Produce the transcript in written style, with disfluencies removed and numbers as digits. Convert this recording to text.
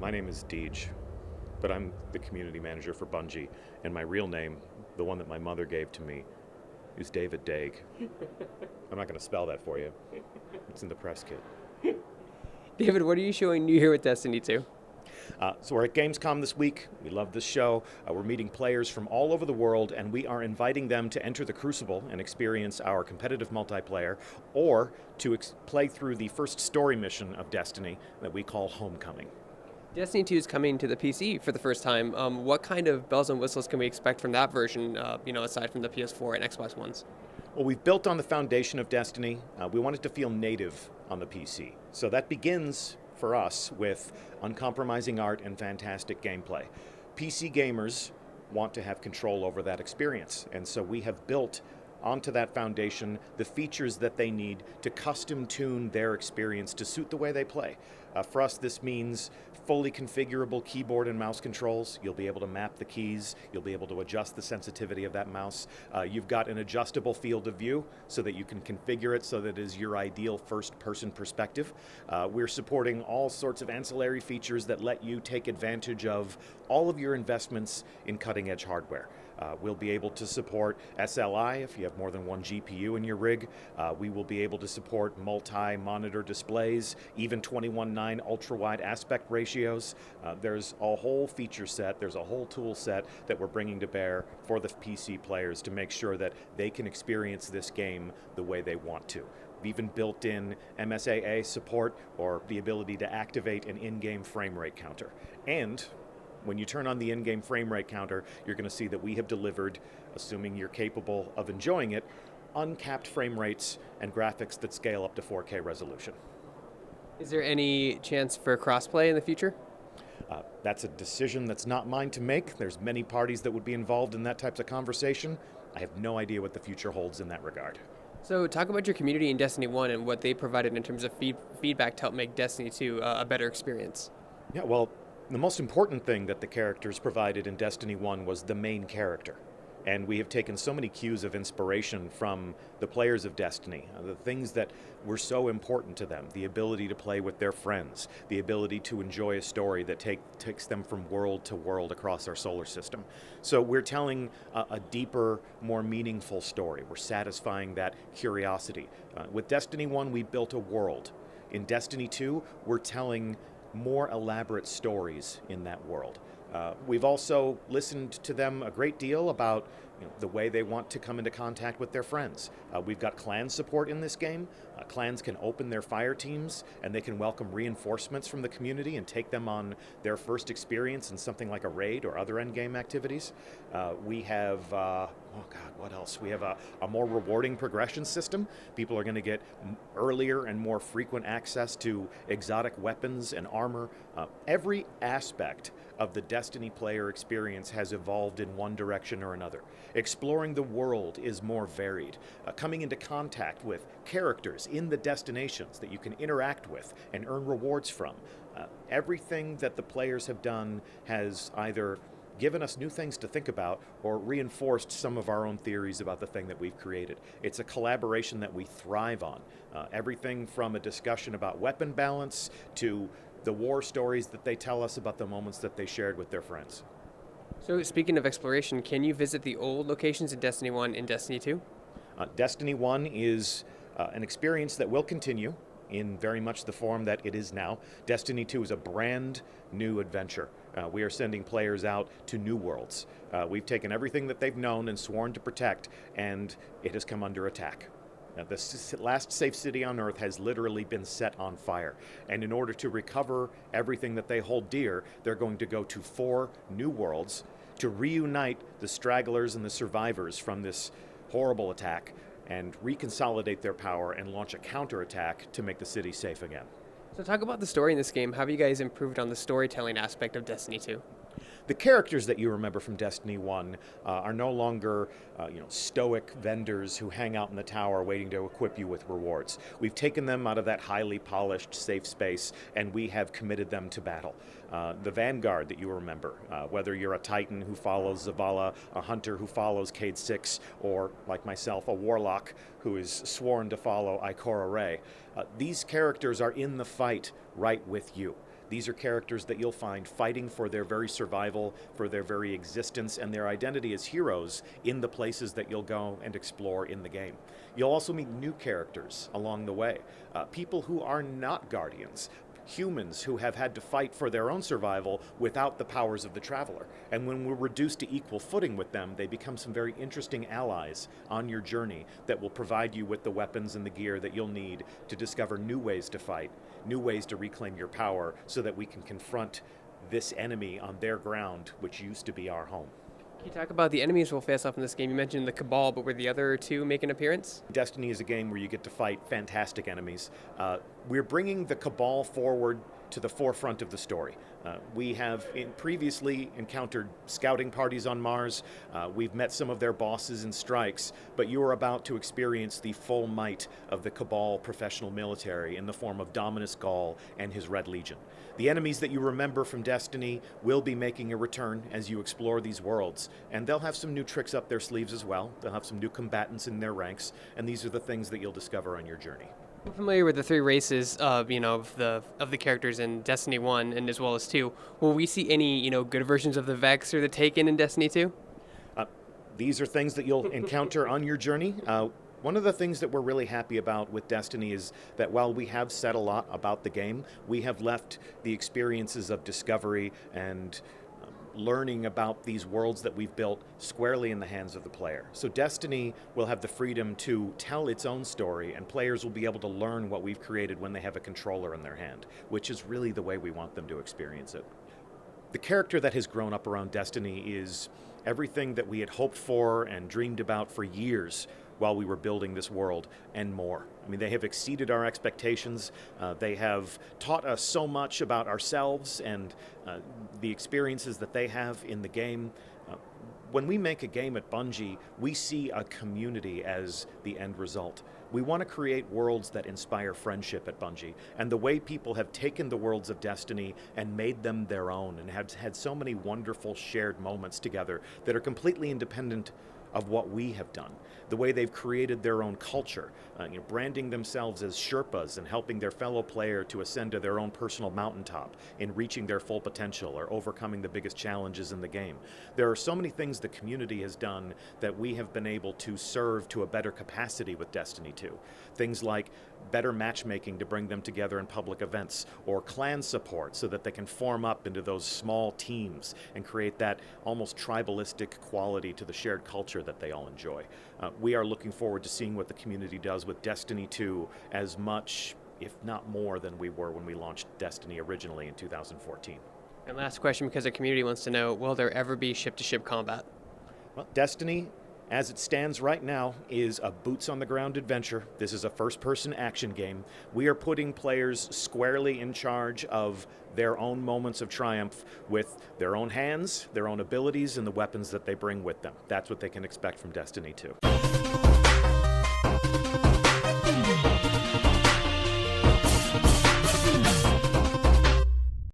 My name is Deej, but I'm the community manager for Bungie, and my real name, the one that my mother gave to me, is David Dague. I'm not going to spell that for you. It's in the press kit. David, what are you showing new here with Destiny 2? So we're at Gamescom this week. We love this show. We're meeting players from all over the world, and we are inviting them to enter the Crucible and experience our competitive multiplayer, or to play through the first story mission of Destiny that we call Homecoming. Destiny 2 is coming to the PC for the first time. What kind of bells and whistles can we expect from that version, aside from the PS4 and Xbox Ones? Well, we've built on the foundation of Destiny. We want it to feel native on the PC. So that begins, for us, with uncompromising art and fantastic gameplay. PC gamers want to have control over that experience, and so we have built onto that foundation the features that they need to custom tune their experience to suit the way they play. For us, this means fully configurable keyboard and mouse controls. You'll be able to map the keys. You'll be able to adjust the sensitivity of that mouse. You've got an adjustable field of view so that you can configure it so that it is your ideal first-person perspective. We're supporting all sorts of ancillary features that let you take advantage of all of your investments in cutting-edge hardware. We'll be able to support SLI if you have more than one GPU in your rig. We will be able to support multi-monitor displays, even 21:9 ultra-wide aspect ratios. There's a whole feature set, there's a whole tool set that we're bringing to bear for the PC players to make sure that they can experience this game the way they want to. We've even built in MSAA support, or the ability to activate an in-game frame rate counter. And when you turn on the in-game frame rate counter, you're going to see that we have delivered, assuming you're capable of enjoying it, uncapped frame rates and graphics that scale up to 4K resolution. Is there any chance for crossplay in the future? That's a decision that's not mine to make. There's many parties that would be involved in that type of conversation. I have no idea what the future holds in that regard. So talk about your community in Destiny 1 and what they provided in terms of feedback to help make Destiny 2 a better experience. Yeah, well, the most important thing that the characters provided in Destiny 1 was the main character. And we have taken so many cues of inspiration from the players of Destiny, the things that were so important to them, the ability to play with their friends, the ability to enjoy a story that takes them from world to world across our solar system. So we're telling a deeper, more meaningful story. We're satisfying that curiosity. With Destiny 1, we built a world. In Destiny 2, we're telling more elaborate stories in that world. We've also listened to them a great deal about the way they want to come into contact with their friends. We've got clan support in this game. Clans can open their fire teams and they can welcome reinforcements from the community and take them on their first experience in something like a raid or other endgame activities. We have, what else? We have a more rewarding progression system. People are going to get earlier and more frequent access to exotic weapons and armor. Every aspect of the Destiny player experience has evolved in one direction or another. Exploring the world is more varied. Coming into contact with characters in the destinations that you can interact with and earn rewards from. Everything that the players have done has either given us new things to think about or reinforced some of our own theories about the thing that we've created. It's a collaboration that we thrive on. Everything from a discussion about weapon balance to the war stories that they tell us about the moments that they shared with their friends. So speaking of exploration, can you visit the old locations in Destiny 1 and Destiny 2? Destiny 1 is an experience that will continue in very much the form that it is now. Destiny 2 is a brand new adventure. We are sending players out to new worlds. We've taken everything that they've known and sworn to protect, and it has come under attack. The last safe city on Earth has literally been set on fire. And in order to recover everything that they hold dear, they're going to go to 4 new worlds to reunite the stragglers and the survivors from this horrible attack and reconsolidate their power and launch a counterattack to make the city safe again. So talk about the story in this game. How have you guys improved on the storytelling aspect of Destiny 2? The characters that you remember from Destiny 1 are no longer stoic vendors who hang out in the tower waiting to equip you with rewards. We've taken them out of that highly polished safe space and we have committed them to battle. The Vanguard that you remember, whether you're a Titan who follows Zavala, a Hunter who follows Cade 6, or like myself, a Warlock who is sworn to follow Ikora Rey, these characters are in the fight right with you. These are characters that you'll find fighting for their very survival, for their very existence, and their identity as heroes in the places that you'll go and explore in the game. You'll also meet new characters along the way, people who are not Guardians, humans who have had to fight for their own survival without the powers of the Traveler. And when we're reduced to equal footing with them, they become some very interesting allies on your journey that will provide you with the weapons and the gear that you'll need to discover new ways to fight, new ways to reclaim your power, so that we can confront this enemy on their ground, which used to be our home. Can you talk about the enemies we'll face off in this game? You mentioned the Cabal, but were the other two make an appearance? Destiny is a game where you get to fight fantastic enemies. We're bringing the Cabal forward to the forefront of the story. We have previously encountered scouting parties on Mars. We've met some of their bosses and strikes, but you are about to experience the full might of the Cabal professional military in the form of Dominus Gaul and his Red Legion. The enemies that you remember from Destiny will be making a return as you explore these worlds, and they'll have some new tricks up their sleeves as well. They'll have some new combatants in their ranks, and these are the things that you'll discover on your journey. I'm familiar with the three races of the characters in Destiny 1 and as well as 2. Will we see any good versions of the Vex or the Taken in Destiny 2? These are things that you'll encounter on your journey. One of the things that we're really happy about with Destiny is that while we have said a lot about the game, we have left the experiences of discovery and learning about these worlds that we've built squarely in the hands of the player. So Destiny will have the freedom to tell its own story, and players will be able to learn what we've created when they have a controller in their hand, which is really the way we want them to experience it. The character that has grown up around Destiny is everything that we had hoped for and dreamed about for years while we were building this world, and more. I mean, they have exceeded our expectations. They have taught us so much about ourselves and the experiences that they have in the game. When we make a game at Bungie, we see a community as the end result. We want to create worlds that inspire friendship at Bungie, and the way people have taken the worlds of Destiny and made them their own and have had so many wonderful shared moments together that are completely independent of what we have done. The way they've created their own culture, branding themselves as Sherpas and helping their fellow player to ascend to their own personal mountaintop in reaching their full potential or overcoming the biggest challenges in the game. There are so many things the community has done that we have been able to serve to a better capacity with Destiny 2. Things like better matchmaking to bring them together in public events, or clan support so that they can form up into those small teams and create that almost tribalistic quality to the shared culture that they all enjoy. We are looking forward to seeing what the community does with Destiny 2 as much, if not more, than we were when we launched Destiny originally in 2014. And last question, because the community wants to know, will there ever be ship-to-ship combat? Well, Destiny, as it stands right now, is a boots-on-the-ground adventure. This is a first-person action game. We are putting players squarely in charge of their own moments of triumph with their own hands, their own abilities, and the weapons that they bring with them. That's what they can expect from Destiny 2.